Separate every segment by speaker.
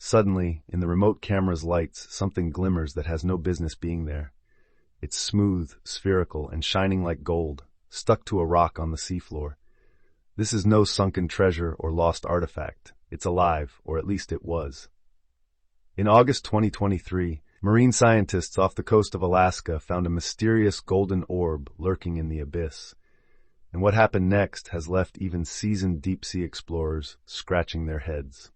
Speaker 1: Suddenly, in the remote camera's lights, something glimmers that has no business being there. It's smooth, spherical, and shining like gold, stuck to a rock on the seafloor. This is no sunken treasure or lost artifact. It's alive, or at least it was. In August 2023, marine scientists off the coast of Alaska found a mysterious golden orb lurking in the abyss. And what happened next has left even seasoned deep-sea explorers scratching their heads.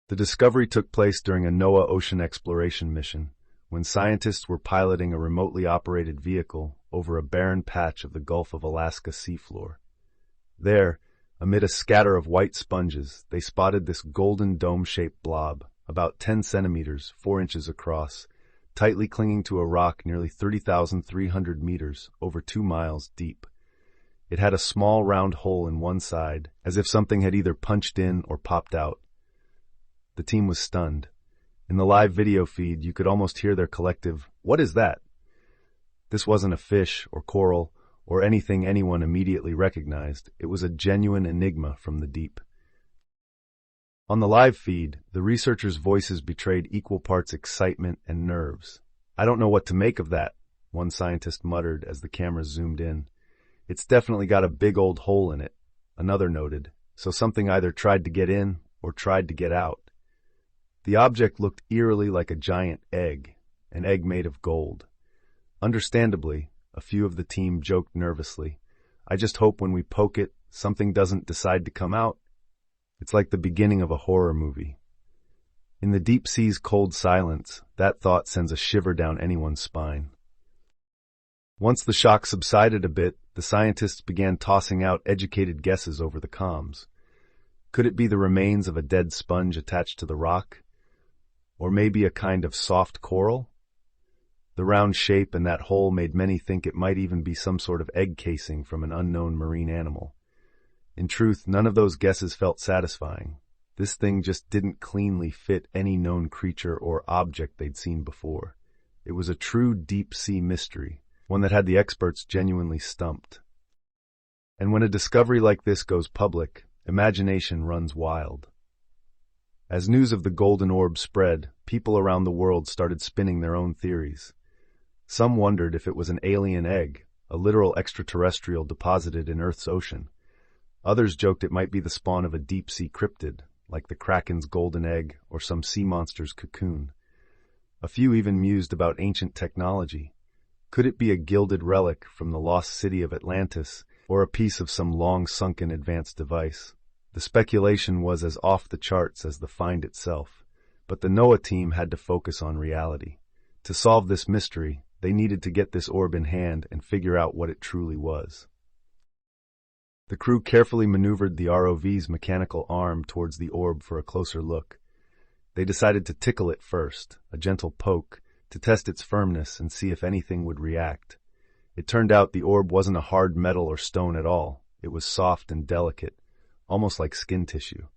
Speaker 1: The discovery took place during a NOAA ocean exploration mission, when scientists were piloting a remotely operated vehicle over a barren patch of the Gulf of Alaska seafloor. There, amid a scatter of white sponges, they spotted this golden dome-shaped blob, about 10 centimeters, 4 inches across, tightly clinging to a rock nearly 30,300 meters, over 2 miles deep. It had a small round hole in one side, as if something had either punched in or popped out. The team was stunned. In the live video feed, you could almost hear their collective, "What is that?" This wasn't a fish or coral or anything anyone immediately recognized. It was a genuine enigma from the deep. On the live feed, the researchers' voices betrayed equal parts excitement and nerves. "I don't know what to make of that," one scientist muttered as the cameras zoomed in. "It's definitely got a big old hole in it," another noted, "so something either tried to get in or tried to get out." The object looked eerily like a giant egg, an egg made of gold. Understandably, a few of the team joked nervously, "I just hope when we poke it, something doesn't decide to come out." It's like the beginning of a horror movie. In the deep sea's cold silence, that thought sends a shiver down anyone's spine. Once the shock subsided a bit, the scientists began tossing out educated guesses over the comms. Could it be the remains of a dead sponge attached to the rock? Or maybe a kind of soft coral? The round shape and that hole made many think it might even be some sort of egg casing from an unknown marine animal. In truth, none of those guesses felt satisfying. This thing just didn't cleanly fit any known creature or object they'd seen before. It was a true deep-sea mystery, one that had the experts genuinely stumped. And when a discovery like this goes public, imagination runs wild. As news of the golden orb spread, people around the world started spinning their own theories. Some wondered if it was an alien egg, a literal extraterrestrial deposited in Earth's ocean. Others joked it might be the spawn of a deep-sea cryptid, like the kraken's golden egg or some sea monster's cocoon. A few even mused about ancient technology. Could it be a gilded relic from the lost city of Atlantis, or a piece of some long-sunken advanced device? The speculation was as off the charts as the find itself, but the NOAA team had to focus on reality. To solve this mystery, they needed to get this orb in hand and figure out what it truly was. The crew carefully maneuvered the ROV's mechanical arm towards the orb for a closer look. They decided to tickle it first, a gentle poke, to test its firmness and see if anything would react. It turned out the orb wasn't a hard metal or stone at all. It was soft and delicate, almost like skin tissue.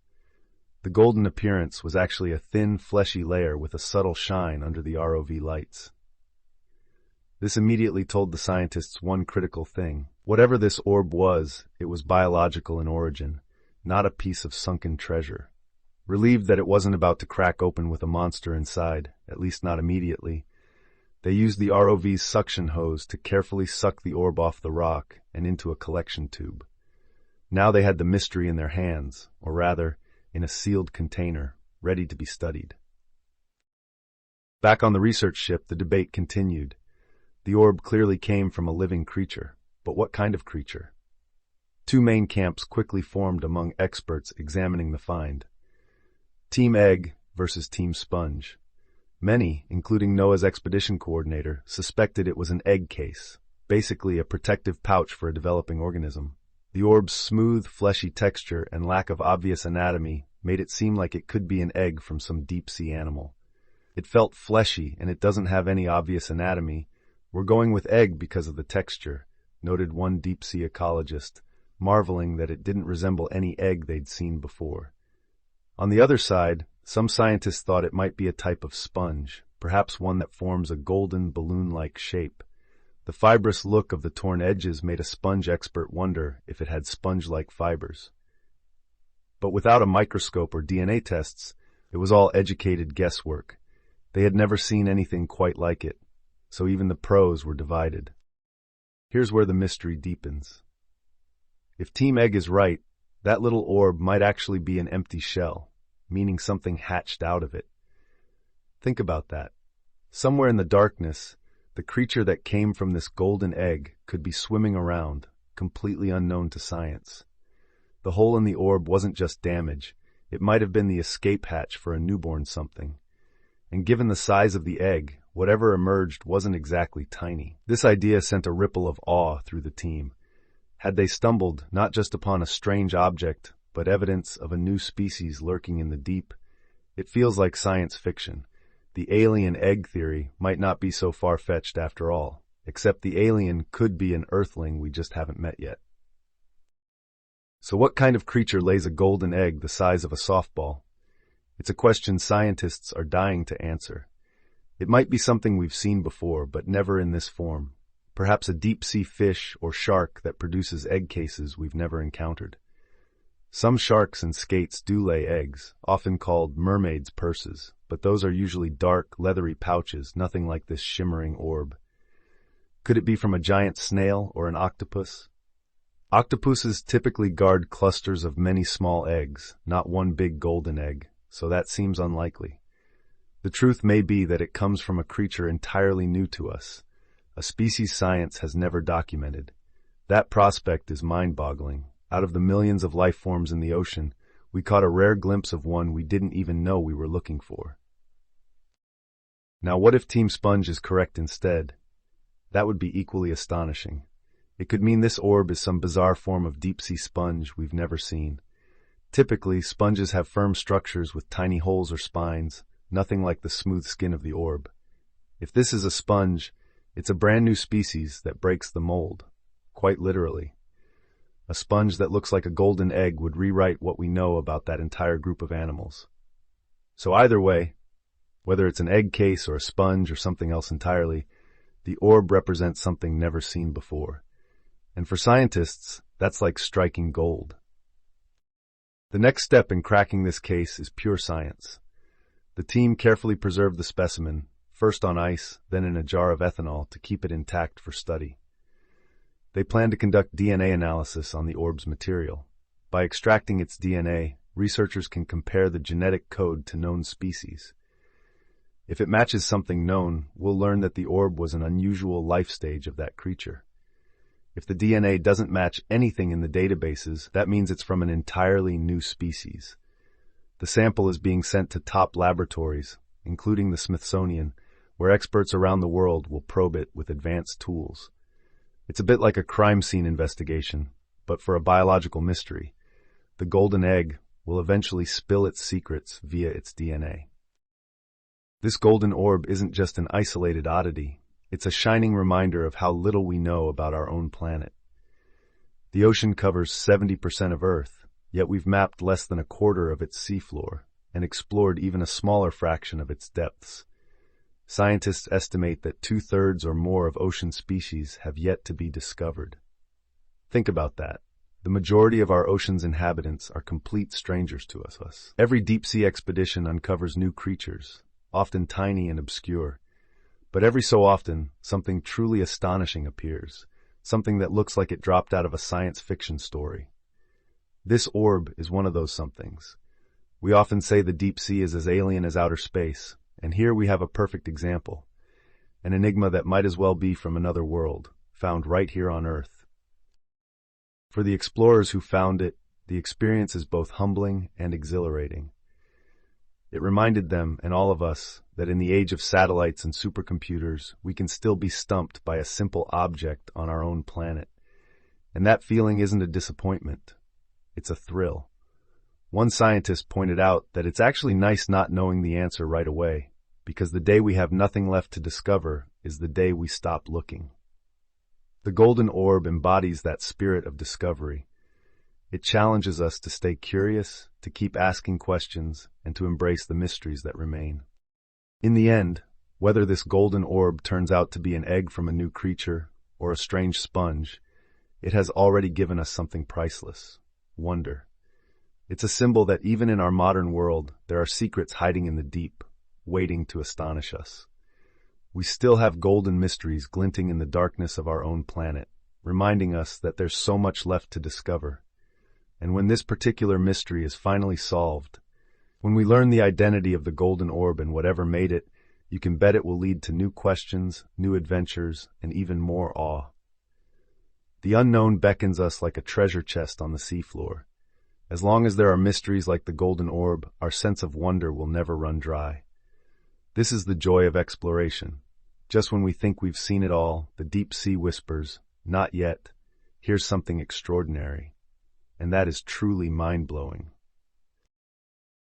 Speaker 1: The golden appearance was actually a thin, fleshy layer with a subtle shine under the ROV lights. This immediately told the scientists one critical thing. Whatever this orb was, it was biological in origin, not a piece of sunken treasure. Relieved that it wasn't about to crack open with a monster inside, at least not immediately, they used the ROV's suction hose to carefully suck the orb off the rock and into a collection tube. Now they had the mystery in their hands, or rather, in a sealed container, ready to be studied. Back on the research ship, the debate continued. The orb clearly came from a living creature, but what kind of creature? Two main camps quickly formed among experts examining the find. Team Egg versus Team Sponge. Many, including NOAA's expedition coordinator, suspected it was an egg case, basically a protective pouch for a developing organism. The orb's smooth, fleshy texture and lack of obvious anatomy made it seem like it could be an egg from some deep-sea animal. It felt fleshy, and it doesn't have any obvious anatomy. "We're going with egg because of the texture," noted one deep-sea ecologist, marveling that it didn't resemble any egg they'd seen before. On the other side, some scientists thought it might be a type of sponge, perhaps one that forms a golden balloon-like shape. The fibrous look of the torn edges made a sponge expert wonder if it had sponge-like fibers. But without a microscope or DNA tests, It was all educated guesswork. They had never seen anything quite like it, so even the pros were divided. Here's where the mystery deepens. If Team Egg is right, that little orb might actually be an empty shell, meaning something hatched out of it. Think about that. Somewhere in the darkness, the creature that came from this golden egg could be swimming around, completely unknown to science. The hole in the orb wasn't just damage. It might have been the escape hatch for a newborn something. And given the size of the egg, whatever emerged wasn't exactly tiny. This idea sent a ripple of awe through the team. Had they stumbled not just upon a strange object, but evidence of a new species lurking in the deep? It feels like science fiction. The alien egg theory might not be so far-fetched after all, except the alien could be an Earthling we just haven't met yet. So what kind of creature lays a golden egg the size of a softball? It's a question scientists are dying to answer. It might be something we've seen before, but never in this form. Perhaps a deep-sea fish or shark that produces egg cases we've never encountered. Some sharks and skates do lay eggs, often called mermaids' purses, but those are usually dark, leathery pouches, nothing like this shimmering orb. Could it be from a giant snail or an octopus? Octopuses typically guard clusters of many small eggs, not one big golden egg, so that seems unlikely. The truth may be that it comes from a creature entirely new to us, a species science has never documented. That prospect is mind-boggling. Out of the millions of life forms in the ocean, we caught a rare glimpse of one we didn't even know we were looking for. Now what if Team Sponge is correct instead? That would be equally astonishing. It could mean this orb is some bizarre form of deep-sea sponge we've never seen. Typically, sponges have firm structures with tiny holes or spines, nothing like the smooth skin of the orb. If this is a sponge, it's a brand new species that breaks the mold, quite literally. A sponge that looks like a golden egg would rewrite what we know about that entire group of animals. So either way, whether it's an egg case or a sponge or something else entirely, the orb represents something never seen before. And for scientists, that's like striking gold. The next step in cracking this case is pure science. The team carefully preserved the specimen, first on ice, then in a jar of ethanol to keep it intact for study. They plan to conduct DNA analysis on the orb's material. By extracting its DNA, researchers can compare the genetic code to known species. If it matches something known, we'll learn that the orb was an unusual life stage of that creature. If the DNA doesn't match anything in the databases, that means it's from an entirely new species. The sample is being sent to top laboratories, including the Smithsonian, where experts around the world will probe it with advanced tools. It's a bit like a crime scene investigation, but for a biological mystery. The golden egg will eventually spill its secrets via its DNA. This golden orb isn't just an isolated oddity. It's a shining reminder of how little we know about our own planet. The ocean covers 70% of Earth, yet we've mapped less than a quarter of its seafloor and explored even a smaller fraction of its depths. Scientists estimate that 2/3 or more of ocean species have yet to be discovered. Think about that. The majority of our ocean's inhabitants are complete strangers to us. Every deep-sea expedition uncovers new creatures, often tiny and obscure. But every so often, something truly astonishing appears, something that looks like it dropped out of a science fiction story. This orb is one of those somethings. We often say the deep sea is as alien as outer space, and here we have a perfect example. An enigma that might as well be from another world, found right here on Earth. For the explorers who found it, the experience is both humbling and exhilarating. It reminded them, and all of us, that in the age of satellites and supercomputers, we can still be stumped by a simple object on our own planet. And that feeling isn't a disappointment. It's a thrill. One scientist pointed out that it's actually nice not knowing the answer right away, because the day we have nothing left to discover is the day we stop looking. The golden orb embodies that spirit of discovery. It challenges us to stay curious, to keep asking questions, and to embrace the mysteries that remain. In the end, whether this golden orb turns out to be an egg from a new creature or a strange sponge, it has already given us something priceless: wonder. It's a symbol that even in our modern world, there are secrets hiding in the deep, waiting to astonish us. We still have golden mysteries glinting in the darkness of our own planet, reminding us that there's so much left to discover. And when this particular mystery is finally solved, when we learn the identity of the golden orb and whatever made it, you can bet it will lead to new questions, new adventures, and even more awe. The unknown beckons us like a treasure chest on the seafloor. As long as there are mysteries like the golden orb, our sense of wonder will never run dry. This is the joy of exploration. Just when we think we've seen it all, the deep sea whispers, "Not yet. Here's something extraordinary." And that is truly mind-blowing.